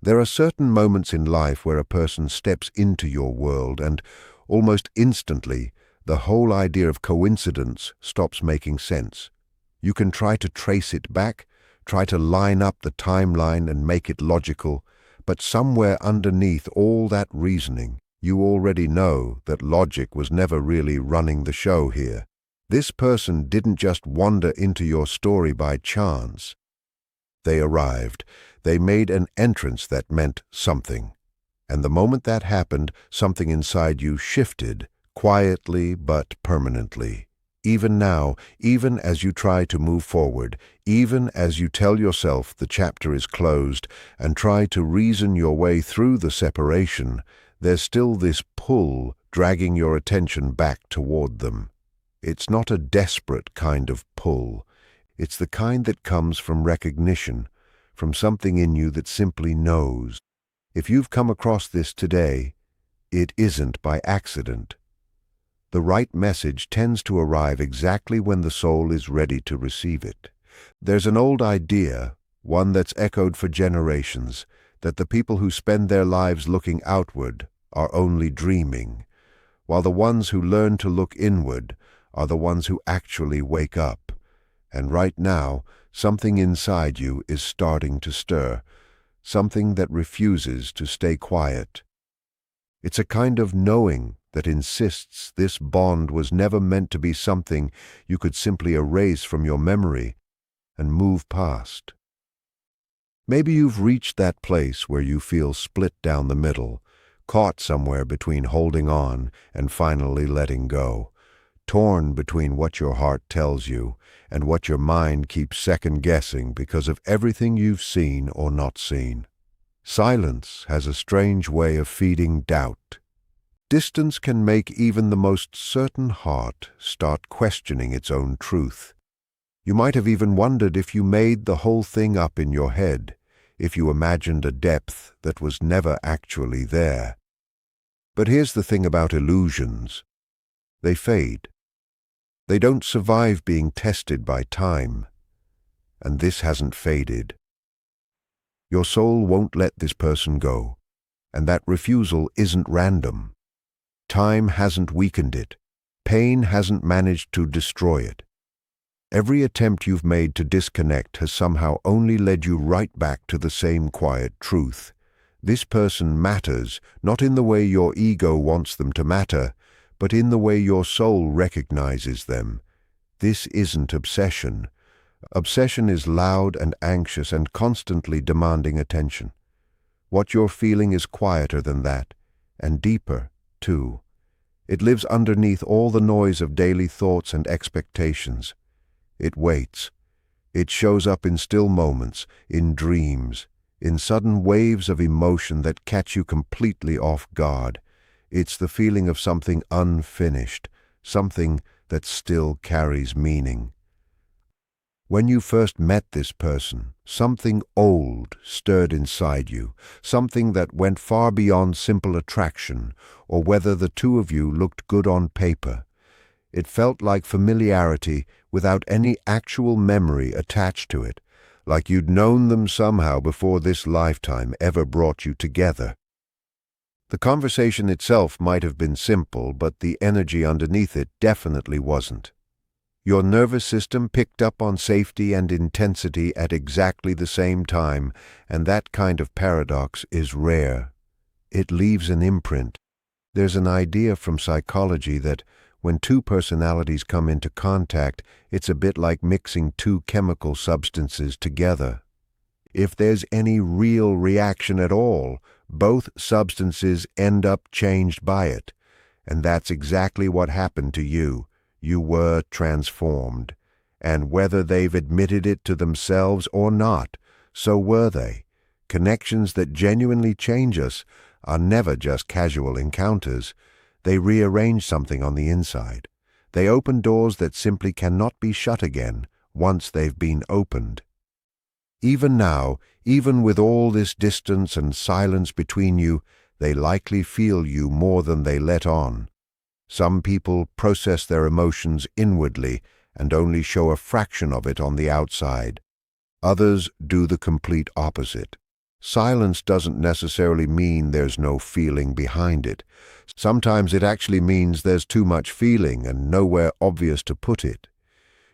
There are certain moments in life where a person steps into your world and, almost instantly, the whole idea of coincidence stops making sense. You can try to trace it back, try to line up the timeline and make it logical, but somewhere underneath all that reasoning, you already know that logic was never really running the show here. This person didn't just wander into your story by chance. They arrived. They made an entrance that meant something. And the moment that happened, something inside you shifted, quietly but permanently. Even now, even as you try to move forward, even as you tell yourself the chapter is closed and try to reason your way through the separation, there's still this pull dragging your attention back toward them. It's not a desperate kind of pull. It's the kind that comes from recognition, from something in you that simply knows. If you've come across this today, it isn't by accident. The right message tends to arrive exactly when the soul is ready to receive it. There's an old idea, one that's echoed for generations, that the people who spend their lives looking outward are only dreaming, while the ones who learn to look inward are the ones who actually wake up. And right now, something inside you is starting to stir, something that refuses to stay quiet. It's a kind of knowing that insists this bond was never meant to be something you could simply erase from your memory and move past. Maybe you've reached that place where you feel split down the middle, caught somewhere between holding on and finally letting go, torn between what your heart tells you and what your mind keeps second-guessing because of everything you've seen or not seen. Silence has a strange way of feeding doubt. Distance can make even the most certain heart start questioning its own truth. You might have even wondered if you made the whole thing up in your head, if you imagined a depth that was never actually there. But here's the thing about illusions. They fade. They don't survive being tested by time. And this hasn't faded. Your soul won't let this person go, and that refusal isn't random. Time hasn't weakened it. Pain hasn't managed to destroy it. Every attempt you've made to disconnect has somehow only led you right back to the same quiet truth. This person matters, not in the way your ego wants them to matter, but in the way your soul recognizes them. This isn't obsession. Obsession is loud and anxious and constantly demanding attention. What you're feeling is quieter than that, and deeper, too. It lives underneath all the noise of daily thoughts and expectations. It waits. It shows up in still moments, in dreams, in sudden waves of emotion that catch you completely off guard. It's the feeling of something unfinished, something that still carries meaning. When you first met this person, something old stirred inside you, something that went far beyond simple attraction, or whether the two of you looked good on paper. It felt like familiarity without any actual memory attached to it, like you'd known them somehow before this lifetime ever brought you together. The conversation itself might have been simple, but the energy underneath it definitely wasn't. Your nervous system picked up on safety and intensity at exactly the same time, and that kind of paradox is rare. It leaves an imprint. There's an idea from psychology that when two personalities come into contact, it's a bit like mixing two chemical substances together. If there's any real reaction at all, both substances end up changed by it. And that's exactly what happened to you. You were transformed. And whether they've admitted it to themselves or not, so were they. Connections that genuinely change us are never just casual encounters. They rearrange something on the inside. They open doors that simply cannot be shut again once they've been opened. Even now, even with all this distance and silence between you, they likely feel you more than they let on. Some people process their emotions inwardly and only show a fraction of it on the outside. Others do the complete opposite. Silence doesn't necessarily mean there's no feeling behind it. Sometimes it actually means there's too much feeling and nowhere obvious to put it.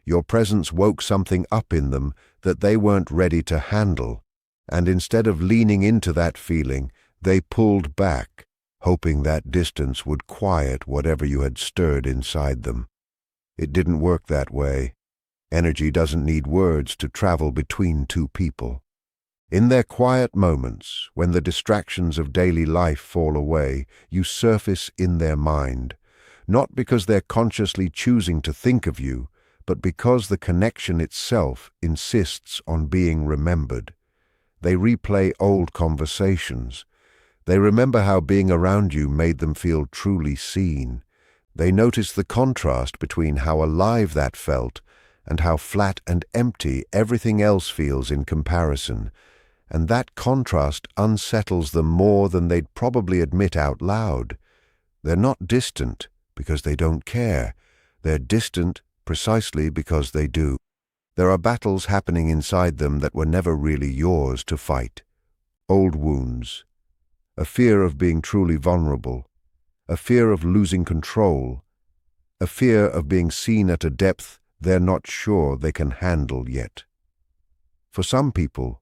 Your presence woke something up in them that they weren't ready to handle, and instead of leaning into that feeling, they pulled back, hoping that distance would quiet whatever you had stirred inside them. It didn't work that way. Energy doesn't need words to travel between two people. In their quiet moments, when the distractions of daily life fall away, you surface in their mind, not because they're consciously choosing to think of you, but because the connection itself insists on being remembered. They replay old conversations. They remember how being around you made them feel truly seen. They notice the contrast between how alive that felt and how flat and empty everything else feels in comparison, and that contrast unsettles them more than they'd probably admit out loud. They're not distant because they don't care. They're distant precisely because they do. There are battles happening inside them that were never really yours to fight. Old wounds, a fear of being truly vulnerable, a fear of losing control, a fear of being seen at a depth they're not sure they can handle yet. For some people,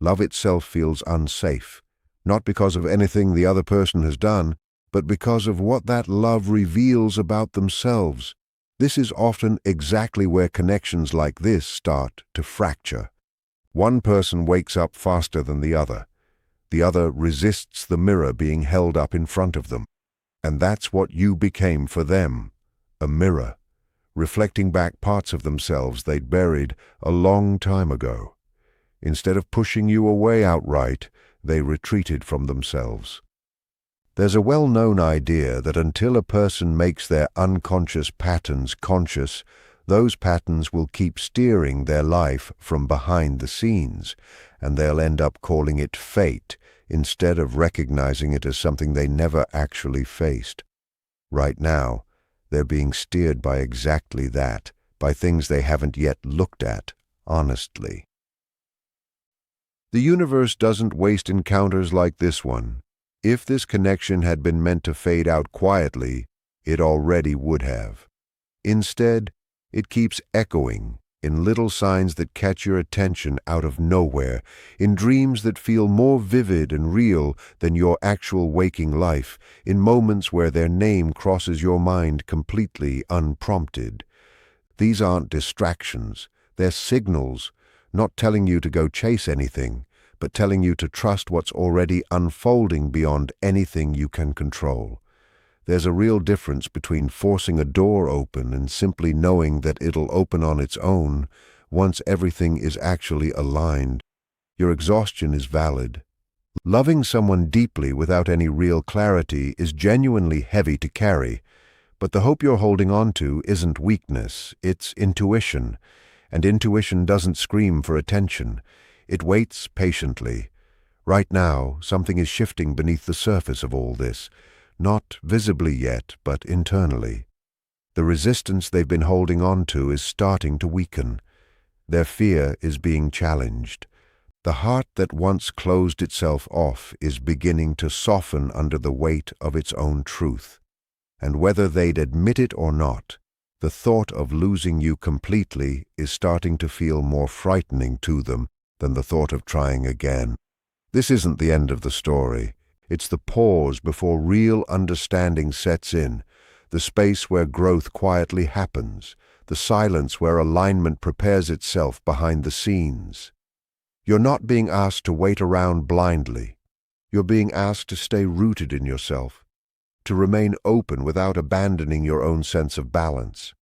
love itself feels unsafe, not because of anything the other person has done, but because of what that love reveals about themselves. This is often exactly where connections like this start to fracture. One person wakes up faster than the other. The other resists the mirror being held up in front of them. And that's what you became for them, a mirror, reflecting back parts of themselves they'd buried a long time ago. Instead of pushing you away outright, they retreated from themselves. There's a well-known idea that until a person makes their unconscious patterns conscious, those patterns will keep steering their life from behind the scenes, and they'll end up calling it fate instead of recognizing it as something they never actually faced. Right now, they're being steered by exactly that, by things they haven't yet looked at, honestly. The universe doesn't waste encounters like this one. If this connection had been meant to fade out quietly, it already would have. Instead, it keeps echoing in little signs that catch your attention out of nowhere, in dreams that feel more vivid and real than your actual waking life, in moments where their name crosses your mind completely unprompted. These aren't distractions, they're signals, not telling you to go chase anything, but telling you to trust what's already unfolding beyond anything you can control. There's a real difference between forcing a door open and simply knowing that it'll open on its own once everything is actually aligned. Your exhaustion is valid. Loving someone deeply without any real clarity is genuinely heavy to carry, but the hope you're holding on to isn't weakness, it's intuition, and intuition doesn't scream for attention. It waits patiently. Right now, something is shifting beneath the surface of all this. Not visibly yet, but internally. The resistance they've been holding on to is starting to weaken. Their fear is being challenged. The heart that once closed itself off is beginning to soften under the weight of its own truth. And whether they'd admit it or not, the thought of losing you completely is starting to feel more frightening to them than the thought of trying again. This isn't the end of the story. It's the pause before real understanding sets in, the space where growth quietly happens, the silence where alignment prepares itself behind the scenes. You're not being asked to wait around blindly. You're being asked to stay rooted in yourself, to remain open without abandoning your own sense of balance.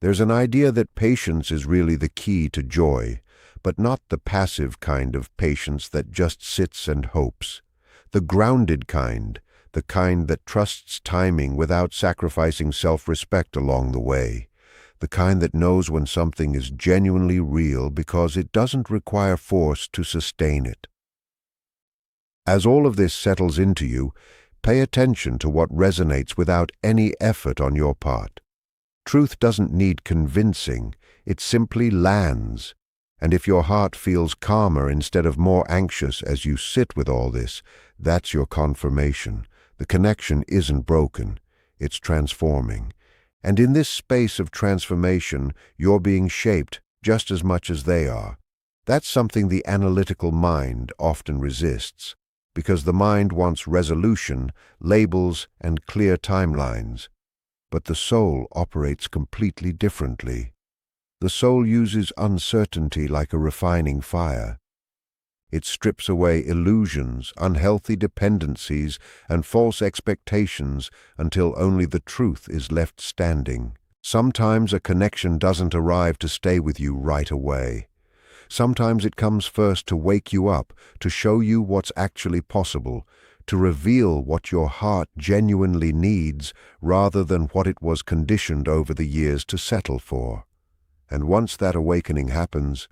There's an idea that patience is really the key to joy, but not the passive kind of patience that just sits and hopes. The grounded kind, the kind that trusts timing without sacrificing self-respect along the way, the kind that knows when something is genuinely real because it doesn't require force to sustain it. As all of this settles into you, pay attention to what resonates without any effort on your part. Truth doesn't need convincing, it simply lands, And if your heart feels calmer instead of more anxious as you sit with all this, that's your confirmation. The connection isn't broken, it's transforming. And in this space of transformation, you're being shaped just as much as they are. That's something the analytical mind often resists, because the mind wants resolution, labels, and clear timelines. But the soul operates completely differently. The soul uses uncertainty like a refining fire. It strips away illusions, unhealthy dependencies, and false expectations until only the truth is left standing. Sometimes a connection doesn't arrive to stay with you right away. Sometimes it comes first to wake you up, to show you what's actually possible, to reveal what your heart genuinely needs rather than what it was conditioned over the years to settle for. And once that awakening happens,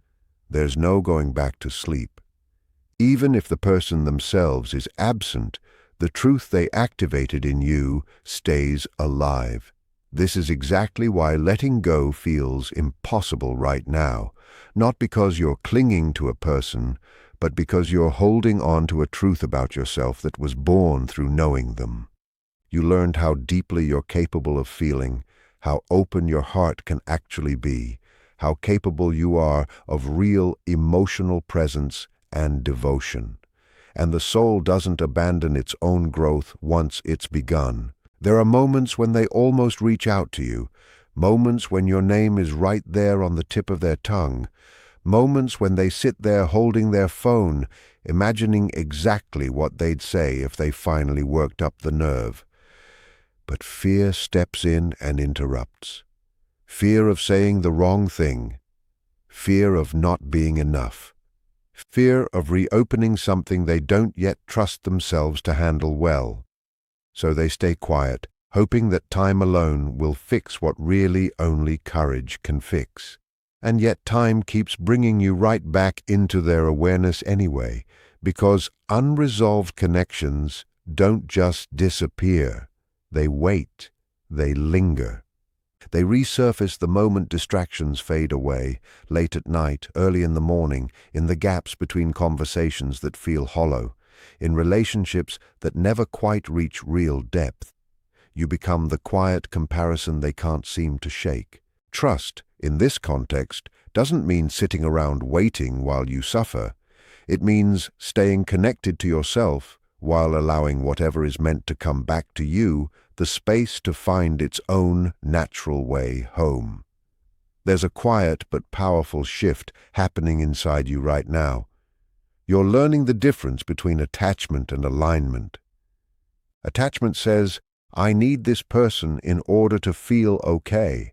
there's no going back to sleep. Even if the person themselves is absent, the truth they activated in you stays alive. This is exactly why letting go feels impossible right now, not because you're clinging to a person, but because you're holding on to a truth about yourself that was born through knowing them. You learned how deeply you're capable of feeling, how open your heart can actually be, how capable you are of real emotional presence and devotion. And the soul doesn't abandon its own growth once it's begun. There are moments when they almost reach out to you, moments when your name is right there on the tip of their tongue, moments when they sit there holding their phone, imagining exactly what they'd say if they finally worked up the nerve. But fear steps in and interrupts. Fear of saying the wrong thing, fear of not being enough, fear of reopening something they don't yet trust themselves to handle well. So they stay quiet, hoping that time alone will fix what really only courage can fix. And yet time keeps bringing you right back into their awareness anyway, because unresolved connections don't just disappear. They wait, they linger. They resurface the moment distractions fade away, late at night, early in the morning, in the gaps between conversations that feel hollow, in relationships that never quite reach real depth. You become the quiet comparison they can't seem to shake. Trust, in this context, doesn't mean sitting around waiting while you suffer. It means staying connected to yourself while allowing whatever is meant to come back to you the space to find its own natural way home. There's a quiet but powerful shift happening inside you right now. You're learning the difference between attachment and alignment. Attachment says, I need this person in order to feel okay.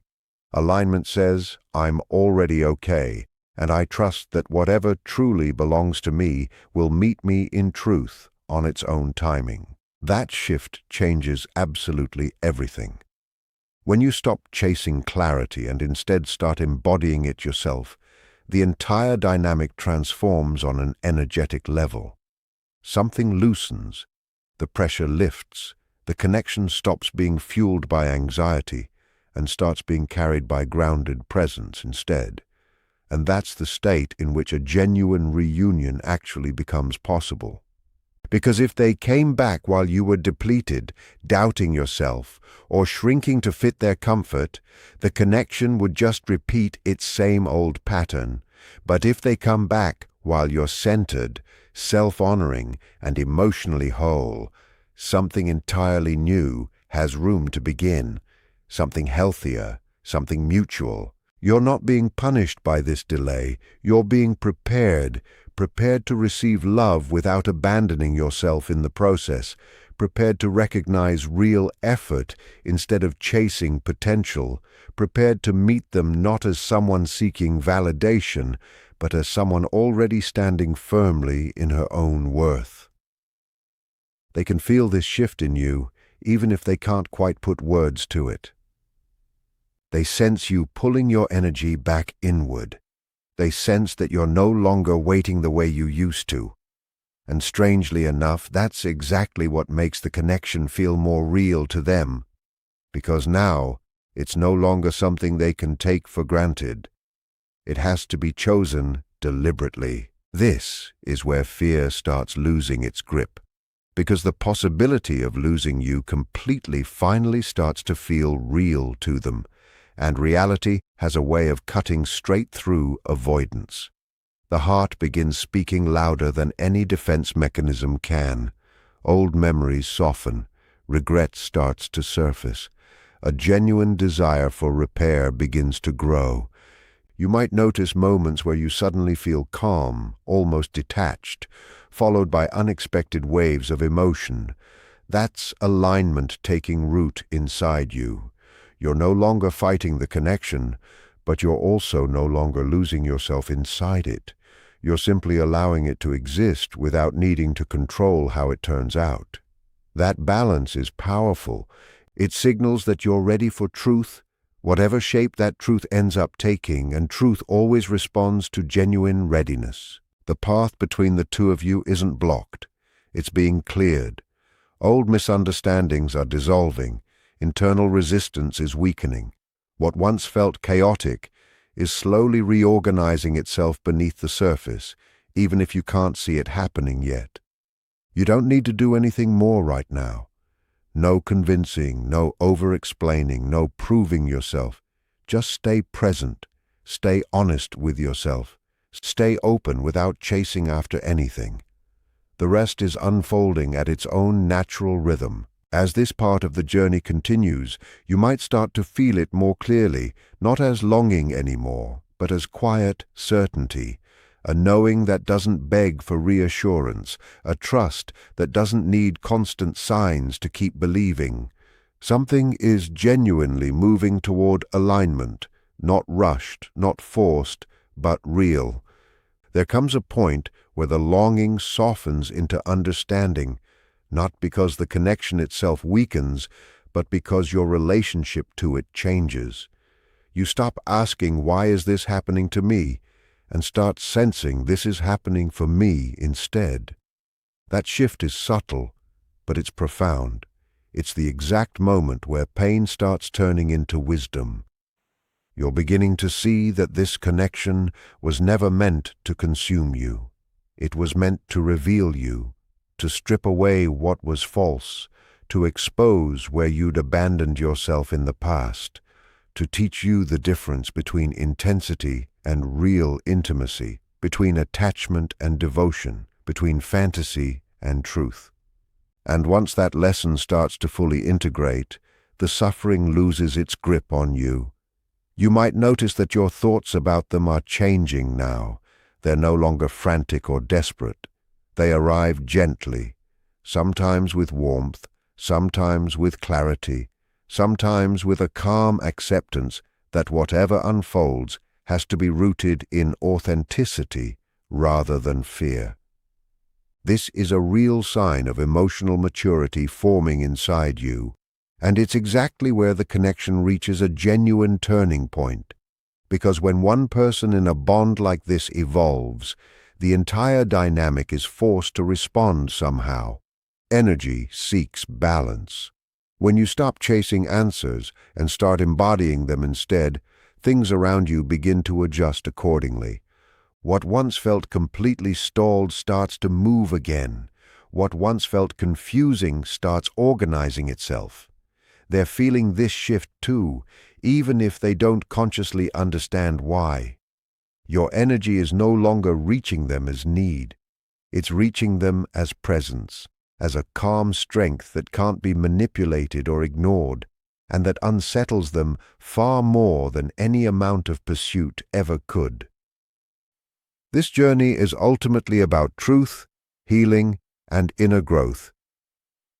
Alignment says, I'm already okay, and I trust that whatever truly belongs to me will meet me in truth on its own timing. That shift changes absolutely everything. When you stop chasing clarity and instead start embodying it yourself, the entire dynamic transforms on an energetic level. Something loosens, the pressure lifts, the connection stops being fueled by anxiety and starts being carried by grounded presence instead. And that's the state in which a genuine reunion actually becomes possible. Because if they came back while you were depleted, doubting yourself, or shrinking to fit their comfort, the connection would just repeat its same old pattern. But if they come back while you're centered, self-honoring, and emotionally whole, something entirely new has room to begin, something healthier, something mutual. You're not being punished by this delay, you're being prepared to receive love without abandoning yourself in the process, prepared to recognize real effort instead of chasing potential, prepared to meet them not as someone seeking validation, but as someone already standing firmly in her own worth. They can feel this shift in you, even if they can't quite put words to it. They sense you pulling your energy back inward. They sense that you're no longer waiting the way you used to. And strangely enough, that's exactly what makes the connection feel more real to them, because now it's no longer something they can take for granted. It has to be chosen deliberately. This is where fear starts losing its grip, because the possibility of losing you completely finally starts to feel real to them, and reality has a way of cutting straight through avoidance. The heart begins speaking louder than any defense mechanism can. Old memories soften, regret starts to surface. A genuine desire for repair begins to grow. You might notice moments where you suddenly feel calm, almost detached, followed by unexpected waves of emotion. That's alignment taking root inside you. You're no longer fighting the connection, but you're also no longer losing yourself inside it. You're simply allowing it to exist without needing to control how it turns out. That balance is powerful. It signals that you're ready for truth, whatever shape that truth ends up taking, and truth always responds to genuine readiness. The path between the two of you isn't blocked. It's being cleared. Old misunderstandings are dissolving. Internal resistance is weakening. What once felt chaotic is slowly reorganizing itself beneath the surface, even if you can't see it happening yet. You don't need to do anything more right now. No convincing, no over-explaining, no proving yourself. Just stay present. Stay honest with yourself. Stay open without chasing after anything. The rest is unfolding at its own natural rhythm. As this part of the journey continues, you might start to feel it more clearly, not as longing anymore, but as quiet certainty, a knowing that doesn't beg for reassurance, a trust that doesn't need constant signs to keep believing. Something is genuinely moving toward alignment, not rushed, not forced, but real. There comes a point where the longing softens into understanding, not because the connection itself weakens, but because your relationship to it changes. You stop asking, "Why is this happening to me?" and start sensing, "This is happening for me instead." That shift is subtle, but it's profound. It's the exact moment where pain starts turning into wisdom. You're beginning to see that this connection was never meant to consume you. It was meant to reveal you, to strip away what was false, to expose where you'd abandoned yourself in the past, to teach you the difference between intensity and real intimacy, between attachment and devotion, between fantasy and truth. And once that lesson starts to fully integrate, the suffering loses its grip on you. You might notice that your thoughts about them are changing now. They're no longer frantic or desperate. They arrive gently, sometimes with warmth, sometimes with clarity, sometimes with a calm acceptance that whatever unfolds has to be rooted in authenticity rather than fear. This is a real sign of emotional maturity forming inside you, and it's exactly where the connection reaches a genuine turning point. Because when one person in a bond like this evolves, the entire dynamic is forced to respond somehow. Energy seeks balance. When you stop chasing answers and start embodying them instead, things around you begin to adjust accordingly. What once felt completely stalled starts to move again. What once felt confusing starts organizing itself. They're feeling this shift too, even if they don't consciously understand why. Your energy is no longer reaching them as need. It's reaching them as presence, as a calm strength that can't be manipulated or ignored, and that unsettles them far more than any amount of pursuit ever could. This journey is ultimately about truth, healing, and inner growth.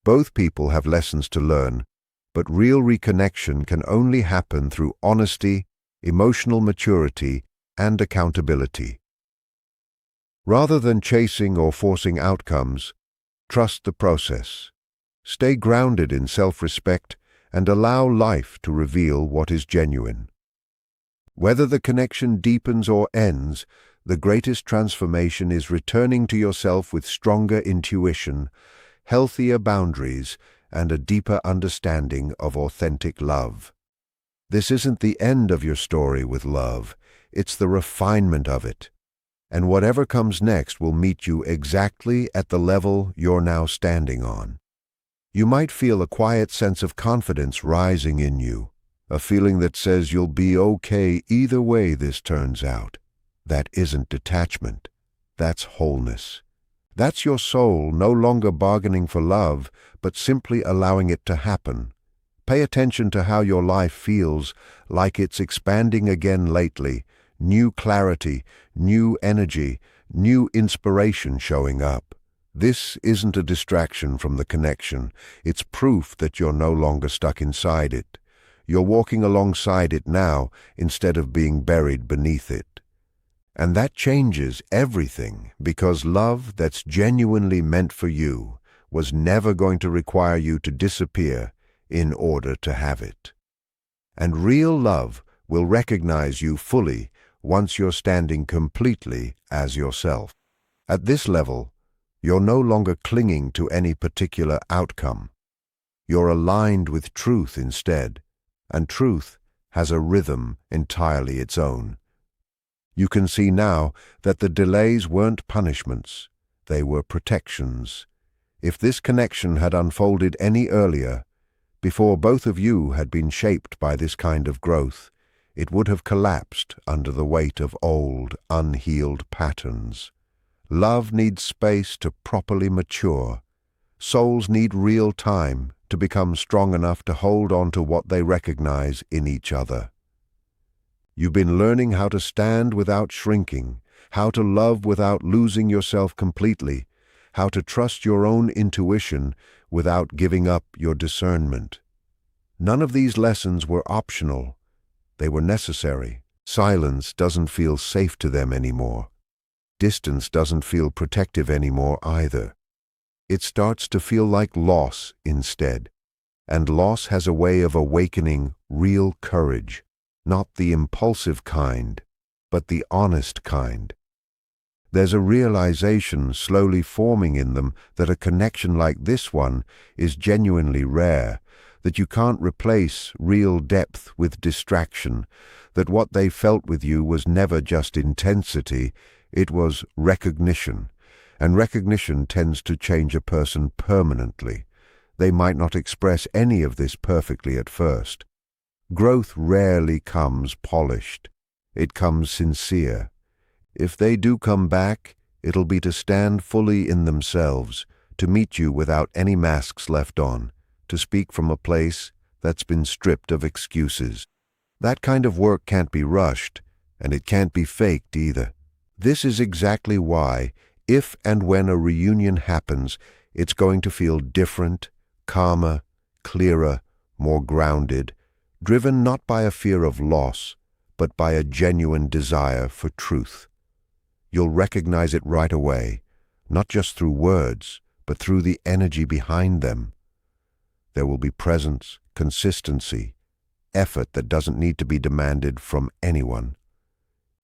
Both people have lessons to learn, but real reconnection can only happen through honesty, emotional maturity, and accountability. Rather than chasing or forcing outcomes, trust the process. Stay grounded in self-respect and allow life to reveal what is genuine. Whether the connection deepens or ends, the greatest transformation is returning to yourself with stronger intuition, healthier boundaries, and a deeper understanding of authentic love. This isn't the end of your story with love, it's the refinement of it. and whatever comes next will meet you exactly at the level you're now standing on. You might feel a quiet sense of confidence rising in you, a feeling that says you'll be okay either way this turns out. That isn't detachment. That's wholeness. That's your soul no longer bargaining for love, but simply allowing it to happen. Pay attention to how your life feels, like it's expanding again lately, new clarity, new energy, new inspiration showing up. This isn't a distraction from the connection. It's proof that you're no longer stuck inside it. You're walking alongside it now instead of being buried beneath it. And that changes everything, because love that's genuinely meant for you was never going to require you to disappear in order to have it. And real love will recognize you fully once you're standing completely as yourself. At this level, you're no longer clinging to any particular outcome. You're aligned with truth instead, and truth has a rhythm entirely its own. You can see now that the delays weren't punishments, they were protections. If this connection had unfolded any earlier, before both of you had been shaped by this kind of growth, it would have collapsed under the weight of old, unhealed patterns. Love needs space to properly mature. Souls need real time to become strong enough to hold on to what they recognize in each other. You've been learning how to stand without shrinking, how to love without losing yourself completely, how to trust your own intuition without giving up your discernment. None of these lessons were optional. They were necessary. Silence doesn't feel safe to them anymore. Distance doesn't feel protective anymore either. It starts to feel like loss instead. And loss has a way of awakening real courage. Not the impulsive kind, but the honest kind. There's a realization slowly forming in them that a connection like this one is genuinely rare, that you can't replace real depth with distraction, that what they felt with you was never just intensity, it was recognition, and recognition tends to change a person permanently. They might not express any of this perfectly at first. Growth rarely comes polished. It comes sincere. If they do come back, it'll be to stand fully in themselves, to meet you without any masks left on, to speak from a place that's been stripped of excuses. That kind of work can't be rushed, and it can't be faked either. This is exactly why, if and when a reunion happens, it's going to feel different, calmer, clearer, more grounded, driven not by a fear of loss, but by a genuine desire for truth. You'll recognize it right away, not just through words, but through the energy behind them. There will be presence, consistency, effort that doesn't need to be demanded from anyone.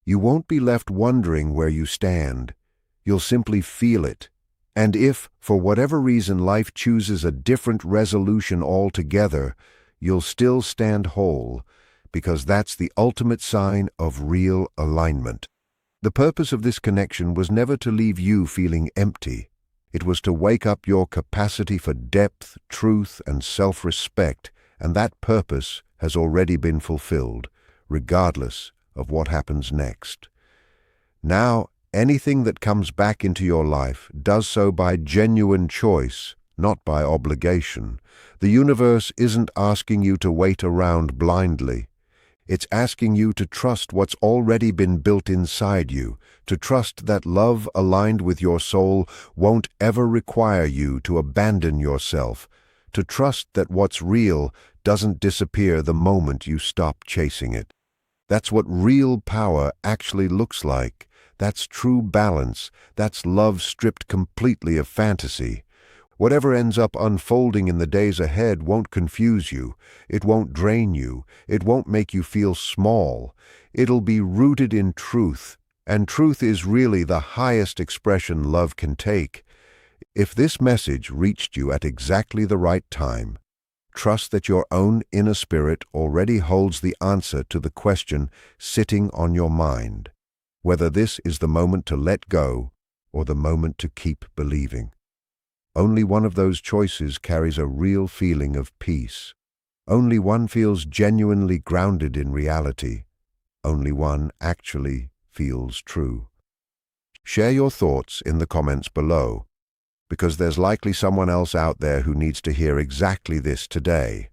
You won't be left wondering where you stand. You'll simply feel it. And if, for whatever reason, life chooses a different resolution altogether, you'll still stand whole, because that's the ultimate sign of real alignment. The purpose of this connection was never to leave you feeling empty. It was to wake up your capacity for depth, truth, and self-respect, and that purpose has already been fulfilled, regardless of what happens next. Now, anything that comes back into your life does so by genuine choice, not by obligation. The universe isn't asking you to wait around blindly. It's asking you to trust what's already been built inside you, to trust that love aligned with your soul won't ever require you to abandon yourself, to trust that what's real doesn't disappear the moment you stop chasing it. That's what real power actually looks like. That's true balance. That's love stripped completely of fantasy. Whatever ends up unfolding in the days ahead won't confuse you. It won't drain you. It won't make you feel small. It'll be rooted in truth, and truth is really the highest expression love can take. If this message reached you at exactly the right time, trust that your own inner spirit already holds the answer to the question sitting on your mind. whether this is the moment to let go or the moment to keep believing. Only one of those choices carries a real feeling of peace. Only one feels genuinely grounded in reality. Only one actually feels true. Share your thoughts in the comments below, because there's likely someone else out there who needs to hear exactly this today.